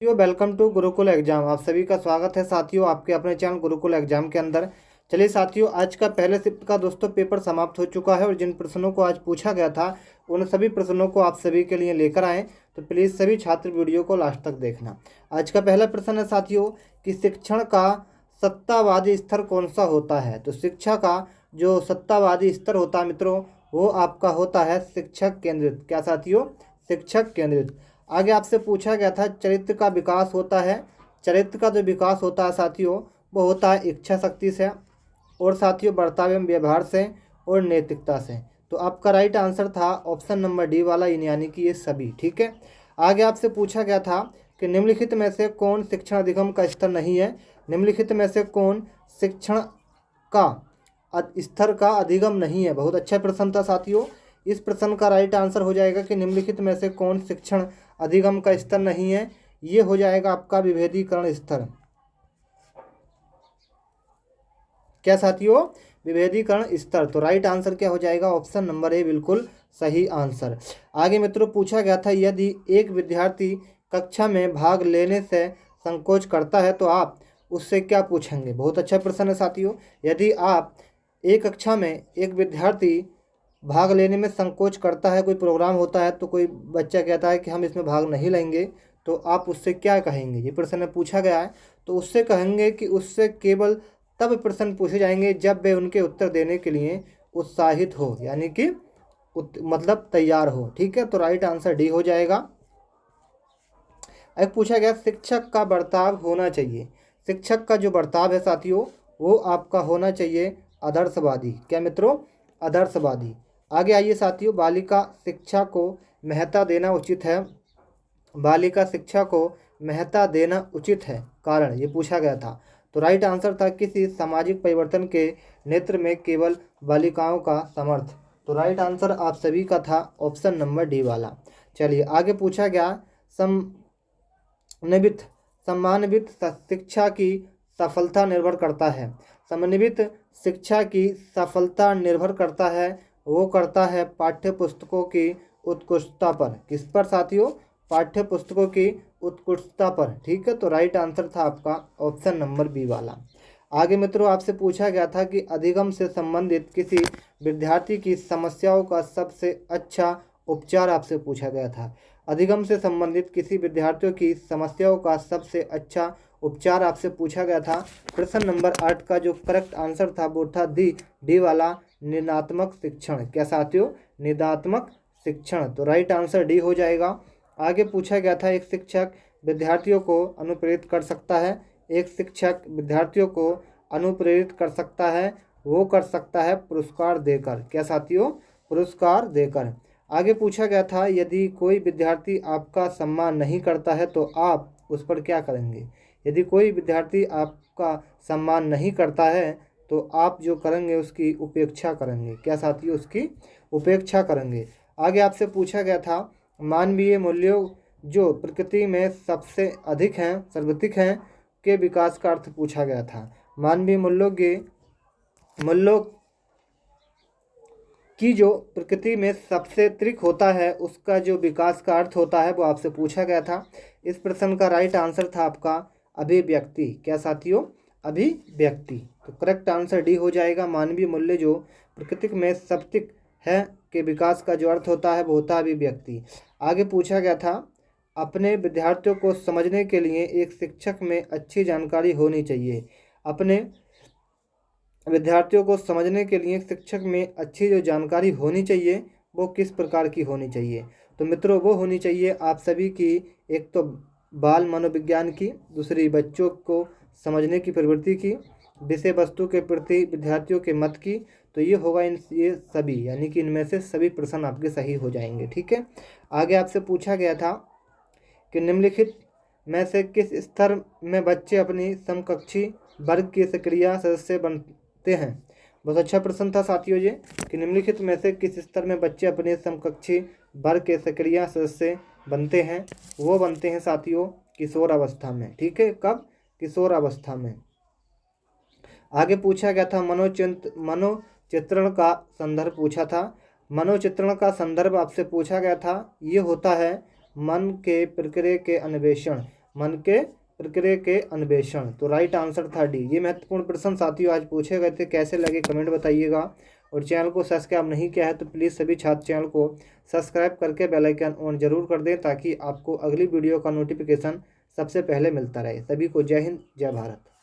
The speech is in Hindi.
साथियों वेलकम टू गुरुकुल एग्जाम। आप सभी का स्वागत है साथियों आपके अपने चैनल गुरुकुल एग्जाम के अंदर। चलिए साथियों, आज का पहले शिफ्ट का दोस्तों पेपर समाप्त हो चुका है और जिन प्रश्नों को आज पूछा गया था उन सभी प्रश्नों को आप सभी के लिए लेकर आए, तो प्लीज़ सभी छात्र वीडियो को लास्ट तक देखना। आज का पहला प्रश्न है साथियों कि शिक्षण का सत्तावादी स्तर कौन सा होता है। तो शिक्षा का जो सत्तावादी स्तर होता है मित्रों, वो आपका होता है शिक्षक केंद्रित। क्या साथियों? शिक्षक केंद्रित। आगे आपसे पूछा गया था चरित्र का विकास होता है। चरित्र का जो विकास होता है साथियों, वो होता है इच्छा शक्ति से और साथियों बर्ताव एवं व्यवहार से और नैतिकता से। तो आपका राइट आंसर था ऑप्शन नंबर डी वाला, यानी कि ये सभी। ठीक है। आगे आपसे पूछा गया था कि निम्नलिखित में से कौन शिक्षण अधिगम का स्तर नहीं है। निम्नलिखित में से कौन शिक्षण का स्तर का अधिगम नहीं है। बहुत अच्छा प्रश्न था साथियों। इस प्रश्न का राइट आंसर हो जाएगा कि निम्नलिखित में से कौन शिक्षण अधिगम का स्तर नहीं है। ये हो जाएगा आपका विभेदीकरण स्तर। क्या साथियों? विभेदीकरण स्तर। तो राइट आंसर क्या हो जाएगा? ऑप्शन नंबर ए बिल्कुल सही आंसर। आगे मित्रों पूछा गया था यदि एक विद्यार्थी कक्षा में भाग लेने से संकोच करता है तो आप उससे क्या पूछेंगे। बहुत अच्छा प्रश्न है साथियों। यदि आप एक कक्षा में एक विद्यार्थी भाग लेने में संकोच करता है, कोई प्रोग्राम होता है तो कोई बच्चा कहता है कि हम इसमें भाग नहीं लेंगे, तो आप उससे क्या कहेंगे। ये प्रश्न में पूछा गया है। तो उससे कहेंगे कि उससे केवल तब प्रश्न पूछे जाएंगे जब वे उनके उत्तर देने के लिए उत्साहित हो, यानी कि मतलब तैयार हो। ठीक है। तो राइट आंसर डी हो जाएगा। एक पूछा गया शिक्षक का बर्ताव होना चाहिए। शिक्षक का जो बर्ताव है साथियों, वो आपका होना चाहिए आदर्शवादी। क्या मित्रों? आदर्शवादी। आगे आइए साथियों, बालिका शिक्षा को महत्ता देना उचित है। बालिका शिक्षा को महत्ता देना उचित है, कारण ये पूछा गया था। तो राइट आंसर था किसी सामाजिक परिवर्तन के नेत्र में केवल बालिकाओं का समर्थ। तो राइट आंसर आप सभी का था ऑप्शन नंबर डी वाला। चलिए आगे पूछा गया समन्वित सम्मानवित शिक्षा की सफलता निर्भर करता है। समन्वित शिक्षा की सफलता निर्भर करता है, वो करता है पाठ्य पुस्तकों की उत्कृष्टता पर। किस पर साथियों? पाठ्य पुस्तकों की उत्कृष्टता पर। ठीक है। तो राइट आंसर था आपका ऑप्शन नंबर बी वाला। आगे मित्रों आपसे पूछा गया था कि अधिगम से संबंधित किसी विद्यार्थी की समस्याओं का सबसे अच्छा उपचार आपसे पूछा गया था। अधिगम से संबंधित किसी विद्यार्थियों की समस्याओं का सबसे अच्छा उपचार आपसे पूछा गया था। प्रश्न नंबर 8 का जो करेक्ट आंसर था वो था डी वाला, निदात्मक शिक्षण। क्या साथियों? निदात्मक शिक्षण। तो राइट आंसर डी हो जाएगा। आगे पूछा गया था एक शिक्षक विद्यार्थियों को अनुप्रेरित कर सकता है। एक शिक्षक विद्यार्थियों को अनुप्रेरित कर सकता है, वो कर सकता है पुरस्कार देकर। क्या साथियों? पुरस्कार देकर। आगे पूछा गया था यदि कोई विद्यार्थी आपका सम्मान नहीं करता है तो आप उस पर क्या करेंगे। यदि कोई विद्यार्थी आपका सम्मान नहीं करता है तो आप जो करेंगे उसकी उपेक्षा करेंगे। क्या साथियों? उसकी उपेक्षा करेंगे। आगे आपसे पूछा गया था मानवीय मूल्यों जो प्रकृति में सबसे अधिक हैं, सर्वाधिक हैं, के विकास का अर्थ पूछा गया था। मानवीय मूल्यों की जो प्रकृति में सबसे त्रिक होता है उसका जो विकास का अर्थ होता है वो आपसे पूछा गया था। इस प्रश्न का राइट आंसर था आपका अभिव्यक्ति। क्या साथियों? अभिव्यक्ति। तो करेक्ट आंसर डी हो जाएगा। मानवीय मूल्य जो प्रकृति में सबतिक है के विकास का जो अर्थ होता है वो होता है अभिव्यक्ति। आगे पूछा गया था अपने विद्यार्थियों को समझने के लिए एक शिक्षक में अच्छी जानकारी होनी चाहिए। अपने विद्यार्थियों को समझने के लिए शिक्षक में अच्छी जो जानकारी होनी चाहिए वो किस प्रकार की होनी चाहिए। तो मित्रों वो होनी चाहिए आप सभी की, एक तो बाल मनोविज्ञान की, दूसरी बच्चों को समझने की प्रवृत्ति की, विषय वस्तु के प्रति विद्यार्थियों के मत की। तो ये होगा ये सभी, यानी कि इनमें से सभी प्रश्न आपके सही हो जाएंगे। ठीक है। आगे आपसे पूछा गया था कि निम्नलिखित में से किस स्तर में बच्चे अपनी समकक्षी वर्ग के सक्रिय सदस्य बनते हैं। बहुत अच्छा प्रश्न था साथियों ये कि निम्नलिखित में से किस स्तर में बच्चे अपने समकक्षी वर्ग के सक्रिय सदस्य बनते हैं। वो बनते हैं साथियों किशोर अवस्था में। ठीक है। कब? किशोर अवस्था में। आगे पूछा गया था मनोचित्रण का संदर्भ पूछा था। मनोचित्रण का संदर्भ आपसे पूछा गया था, ये होता है मन के प्रक्रिया के अन्वेषण। मन के प्रक्रिया के अन्वेषण। तो राइट आंसर था डी। ये महत्वपूर्ण प्रश्न साथियों आज पूछे गए थे, कैसे लगे कमेंट बताइएगा। और चैनल को सब्सक्राइब नहीं किया है तो प्लीज़ सभी छात्र चैनल को सब्सक्राइब करके बेल आइकन ऑन जरूर कर दें, ताकि आपको अगली वीडियो का नोटिफिकेशन सबसे पहले मिलता रहे। सभी को जय हिंद, जय भारत।